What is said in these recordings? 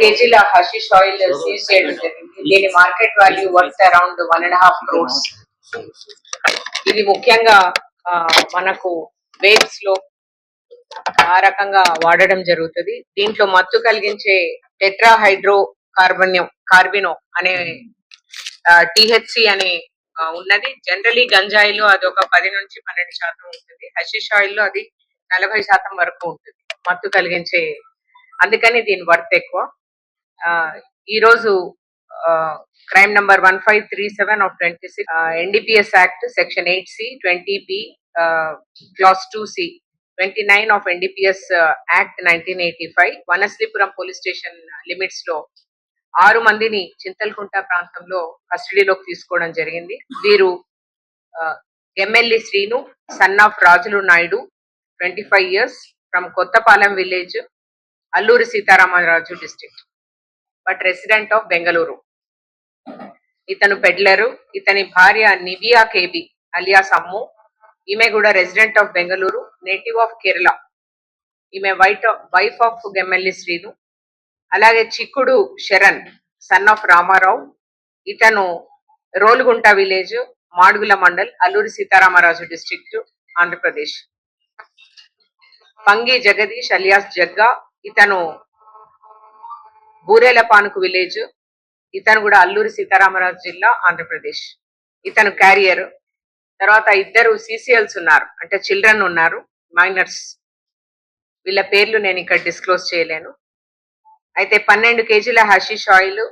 కేజీల hashish oil seize చేయడం జరిగింది. దీని market value worth around 1.5 crores. ఇది ముఖ్యంగా మనకు వేబ్స్ లో ఆ రకంగా వాడడం జరుగుతుంది. దీంట్లో మత్తు కలిగించే టెట్రాహైడ్రో కార్బినో అనే టిహెచ్సి అనే ఉన్నది. జనరలీ గంజాయిలో అది ఒక 10 నుంచి 12% ఉంటుంది. హషిష్ ఆయిల్ లో అది 40% వరకు ఉంటుంది మత్తు కలిగించే. అందుకని దీని వర్త్ ఎక్కువ. ఈ రోజు crime number 1537 of 26 NDPS act section 8C 20B clause 2C 29 of NDPS act 1985 Vanasthalipuram police station limits లో 6 మందిని చింతల్కుంట ప్రాంతంలో కస్టడీలోకి తీసుకోవడం జరిగింది. వీరు ఎమ్మెల్యే శ్రీను సన్ ఆఫ్ రాజులు Naidu 25 years from Kothapalem village Alluri Sitaramaraju district but resident of Bengaluru. ఇతను పెడ్లరు. ఇతని భార్య నివియా కేబి అలియాస్ అమ్ము. ఈమె కూడా resident of Bengaluru, native of Kerala. ఈమె వైఫ్ ఆఫ్ ఎమ్మెల్యే శ్రీను. అలాగే చిక్కుడు శరణ్ సన్ ఆఫ్ రామారావు. ఇతను Rolugunta village Madugula mandal Alluri Sitaramaraju district Andhra Pradesh. Pangi Jagadish alias Jagga. ఇతను బూరేలపానుకు విలేజ్. ఇతను కూడా అల్లూరి సీతారామరాజు జిల్లా ఆంధ్రప్రదేశ్. ఇతను క్యారియర్. తర్వాత 2 CCLs ఉన్నారు, అంటే చిల్డ్రన్ ఉన్నారు, మైనర్స్. వీళ్ళ పేర్లు నేను ఇక్కడ డిస్క్లోజ్ చేయలేను. అయితే 12 కేజీల hashish oil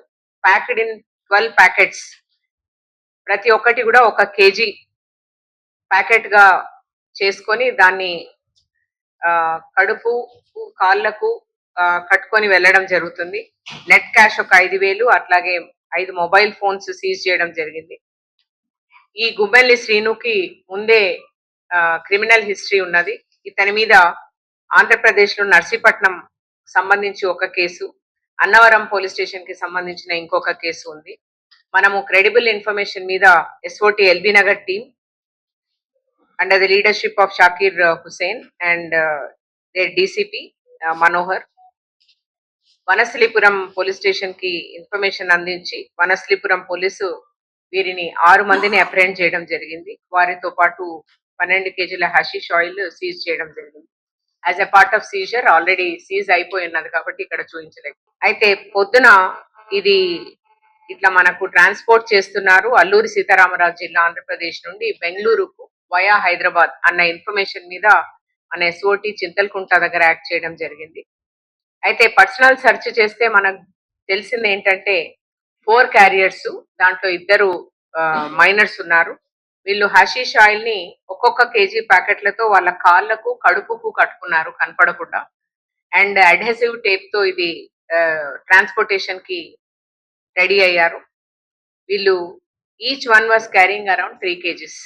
packed in 12 packets, ప్రతి ఒక్కటి కూడా 1 కేజీ ప్యాకెట్ గా చేసుకొని దాన్ని కడుపు కాళ్ళకు కట్టుకొని వెళ్ళడం జరుగుతుంది. నెట్ క్యాష్ ఒక 5,000, అట్లాగే 5 మొబైల్ ఫోన్స్ సీజ్ చేయడం జరిగింది. ఈ గుబ్బెల్లి శ్రీనుకి ముందే క్రిమినల్ హిస్టరీ ఉన్నది. ఇతని మీద ఆంధ్రప్రదేశ్ లో నర్సీపట్నం సంబంధించి 1 కేసు, అన్నవరం పోలీస్ స్టేషన్ కి సంబంధించిన ఇంకొక కేసు ఉంది. మనము క్రెడిబుల్ ఇన్ఫర్మేషన్ మీద SOT LB Nagar team under the leadership of Shakir Hussain and DCP Manohar Vanasthalipuram police station కి ఇన్ఫర్మేషన్ అందించి వనస్థలిపురం పోలీసు వీరిని 6 మందిని అప్రెండ్ చేయడం జరిగింది. వారితో పాటు 12 కేజీల హషిష్ ఆయిల్ సీజ్ చేయడం జరిగింది. As a part of seizure already seize అయిపోయి ఉన్నది కాబట్టి ఇక్కడ చూపించలేదు. అయితే పొద్దున ఇది ఇట్లా మనకు ట్రాన్స్పోర్ట్ చేస్తున్నారు అల్లూరి సీతారామరాజు జిల్లా ఆంధ్రప్రదేశ్ నుండి బెంగళూరుకు వయా హైదరాబాద్ అన్న ఇన్ఫర్మేషన్ మీద మన SOT చింతల్కుంట దగ్గర యాక్ట్ చేయడం జరిగింది. అయితే పర్సనల్ సెర్చ్ చేస్తే మనకు తెలిసింది ఏంటంటే 4 క్యారియర్స్, దాంట్లో 2 మైనర్స్ ఉన్నారు. వీళ్ళు హషిష్ ఆయిల్ ని ఒక్కొక్క కేజీ ప్యాకెట్లతో వాళ్ళ కాళ్ళకు కడుపుకు కట్టుకున్నారు కనపడకుండా. అండ్ అడ్హెసివ్ టేప్ తో ఇది ట్రాన్స్పోర్టేషన్ కి రెడీ అయ్యారు. వీళ్ళు each one was carrying around 3 kgs.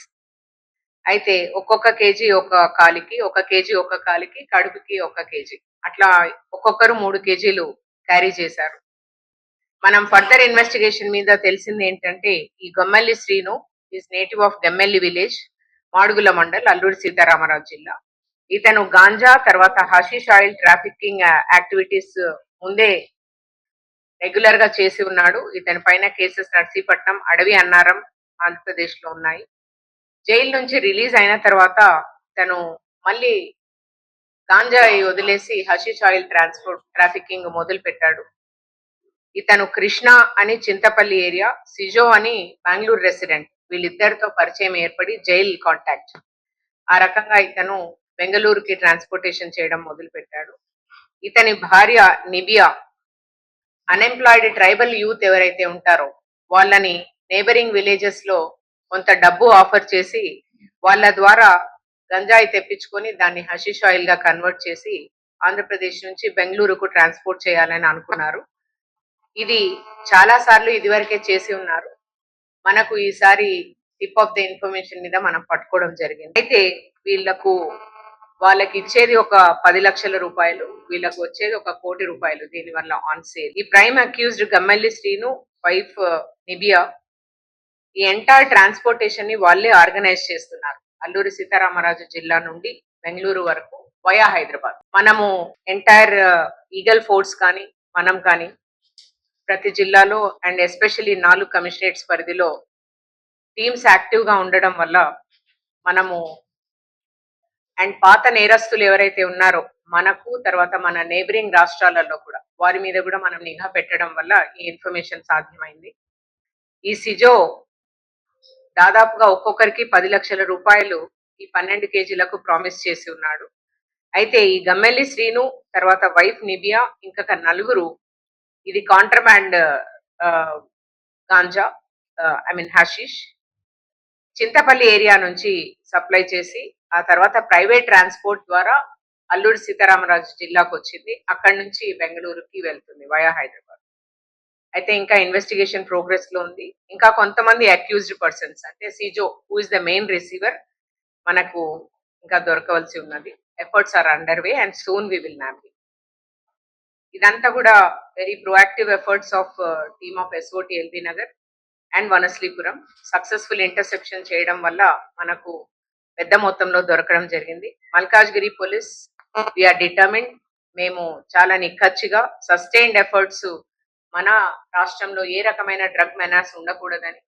అయితే ఒక్కొక్క కేజీ 1 కాలికి, 1 కేజీ 1 కాలికి, కడుపుకి 1 కేజీ, అట్లా ఒక్కొక్కరు 3 కేజీలు క్యారీ చేశారు. మనం ఫర్దర్ ఇన్వెస్టిగేషన్ మీద తెలిసింది ఏంటంటే ఈ Gommelli Srinu is native of Gemmelli village Madugula mandal Alluri Sitarama Raju zilla. ఇతను గాంజా తర్వాత హషిష్ ఆయిల్ ట్రాఫికింగ్ యాక్టివిటీస్ ముందే రెగ్యులర్ గా చేసి ఉన్నాడు. ఇతని పైన కేసెస్ నర్సీపట్నం, అడవి అన్నారం ఆంధ్రప్రదేశ్ లో ఉన్నాయి. జైలు నుంచి రిలీజ్ అయిన తర్వాత తను మళ్ళీ గాంజా వదిలేసి హషిష్ ఆయిల్ ట్రాఫికింగ్ మొదలు పెట్టాడు. ఇతను కృష్ణ అని చింతపల్లి ఏరియా, సిజో అని బెంగళూరు రెసిడెంట్. వీళ్ళిద్దరితో పరిచయం ఏర్పడి జైల్ కాంటాక్ట్. ఆ రకంగా ఇతను బెంగళూరుకి ట్రాన్స్పోర్టేషన్ చేయడం మొదలు పెట్టాడు. ఇతని భార్య నిబియా అన్ఎంప్లాయిడ్ ట్రైబల్ యూత్ ఎవరైతే ఉంటారో వాళ్ళని నేబరింగ్ విలేజెస్ లో కొంత డబ్బు ఆఫర్ చేసి వాళ్ళ ద్వారా గంజాయి తెప్పించుకొని దాన్ని హషిష్ ఆయిల్ గా కన్వర్ట్ చేసి ఆంధ్రప్రదేశ్ నుంచి బెంగళూరుకు ట్రాన్స్పోర్ట్ చేయాలని అనుకున్నారు. ఇది చాలా సార్లు ఇదివరకే చేసి ఉన్నారు. మనకు ఈసారి టిప్ ఆఫ్ ద ఇన్ఫర్మేషన్ మీద మనం పట్టుకోవడం జరిగింది. అయితే వాళ్ళకి ఇచ్చేది ఒక 10 లక్షల రూపాయలు, వీళ్ళకు వచ్చేది 1 కోటి రూపాయలు దీని వల్ల ఆన్ సేల్. ఈ prime accused Gammelli Srinu, wife Nibiya, ఈ ఎంటైర్ ట్రాన్స్పోర్టేషన్ ని వాళ్ళే ఆర్గనైజ్ చేస్తున్నారు అల్లూరి సీతారామరాజు జిల్లా నుండి బెంగళూరు వరకు వయా హైదరాబాద్. మనము ఎంటైర్ ఈగల్ ఫోర్స్ కానీ మనం కానీ ప్రతి జిల్లాలో అండ్ ఎస్పెషల్లీ 4 కమిషనరేట్స్ పరిధిలో టీమ్స్ యాక్టివ్‌గా ఉండడం వల్ల మనము అండ్ పాత నేరస్తులు ఎవరైతే ఉన్నారో మనకు తర్వాత మన నేబరింగ్ రాష్ట్రాలలో కూడా వారి మీద కూడా మనం నిఘా పెట్టడం వల్ల ఈ ఇన్ఫర్మేషన్ సాధ్యమైంది. ఈ సిజో దాదాపుగా ఒక్కొక్కరికి 10 లక్షల రూపాయలు ఈ 12 కేజీలకు ప్రామిస్ చేసి ఉన్నాడు. అయితే ఈ గమ్మెల్లి శ్రీను తర్వాత వైఫ్ నిబియా ఇంకొక నలుగురు ఇది కాంట్రబాండ్ ganja I mean hashish Chintapalli area నుంచి సప్లై చేసి ఆ తర్వాత ప్రైవేట్ ట్రాన్స్పోర్ట్ ద్వారా అల్లూరి సీతారామరాజు జిల్లాకు వచ్చింది. అక్కడి నుంచి బెంగళూరుకి వెళ్తుంది వయా హైదరాబాద్. అయితే ఇంకా ఇన్వెస్టిగేషన్ ప్రోగ్రెస్ లో ఉంది. ఇంకా కొంతమంది అక్యూజ్డ్ పర్సన్స్ అంటే Sijo who is the main receiver మనకు ఇంకా దొరకవలసి ఉన్నది. Efforts are under way and soon we will nab. ఇదంతా కూడా very proactive efforts of team of SOT LB Nagar and Vanasthalipuram successful interception చేయడం వల్ల మనకు పెద్ద మొత్తంలో దొరకడం జరిగింది. Malkajgiri police we are determined. మేము చాలా నిక్కచ్చిగా సస్టైన్డ్ ఎఫర్ట్స్ మన రాష్ట్రంలో ఏ రకమైన డ్రగ్ మెనాస్ ఉండకూడదని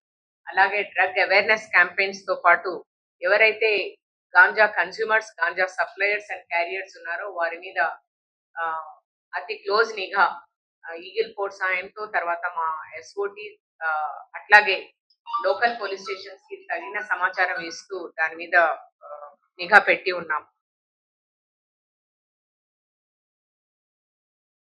అలాగే డ్రగ్ అవేర్నెస్ క్యాంపెయిన్స్ తో పాటు ఎవరైతే ganja consumers ganja suppliers and carriers ఉన్నారో వారి మీద ఆ, అతి క్లోజ్ నిఘా ఈగిల్ ఫోర్స్ సాయంతో తర్వాత మా ఎస్ఓటి అట్లాగే లోకల్ పోలీస్ స్టేషన్స్ కి తగిన సమాచారం ఇస్తూ దాని మీద నిఘా పెట్టి ఉన్నాం.